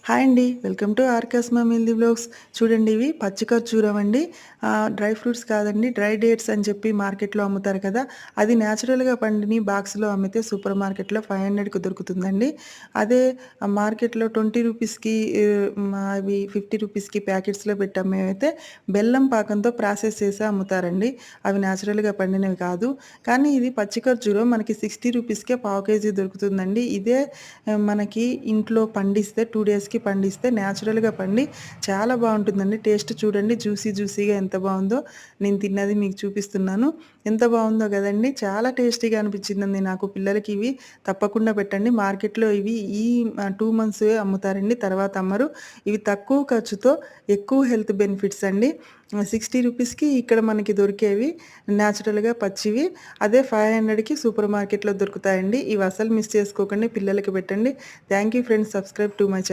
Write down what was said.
Hi అండి. Welcome to RKS mom healthy vlogs. చూడండి ఇవి పచ్చి ఖర్జూరం అండి. డ్రై ఫ్రూట్స్ కాదండి. డ్రై డేట్స్ అని చెప్పి మార్కెట్‌లో అమ్ముతారు కదా! అది నేచురల్‌గా పండిని బాక్స్‌లో అమ్మితే సూపర్ మార్కెట్‌లో 500కి దొరుకుతుందండి. అదే మార్కెట్‌లో 20 రూపీస్‌కి అవి 50 రూపీస్‌కి ప్యాకెట్స్‌లో పెట్టి అమ్మేవైతే బెల్లం పాకంతో ప్రాసెస్ చేసి అమ్ముతారండి. అవి నేచురల్‌గా పండినవి కాదు. కానీ ఇది పచ్చి ఖర్జూరం మనకి 60 రూపీస్‌కే పావు కేజీ దొరుకుతుందండి. ఇదే మనకి ఇంట్లో పండిస్తే 2 డేస్‌కి పండిస్తే నేచురల్‌గా పండి చాలా బావుంటుందండి. టేస్ట్ చూడండి జ్యూసీగా ఎంత బావుందో. నేను తిన్నది మీకు చూపిస్తున్నాను. ఎంత బావుందో గదండీ! చాలా టేస్టీగా అనిపించిందండి నాకు. పిల్లలకి ఇవి తప్పకుండా పెట్టండి. మార్కెట్‌లో ఇవి ఈ 2 మంత్సే అమ్ముతారండి. తర్వాత అమ్మరు. ఇవి తక్కువ ఖర్చుతో ఎక్కువ హెల్త్ బెనిఫిట్స్ అండి. 60 రూపీస్‌కి ఇక్కడ మనకి దొరికేవి నేచురల్‌గా పచ్చివి. అదే 500కి సూపర్ మార్కెట్‌లో దొరుకుతాయండి. ఇవి అస్సలు మిస్ చేసుకోకండి. పిల్లలకి పెట్టండి. Thank you friends. Subscribe to my channel.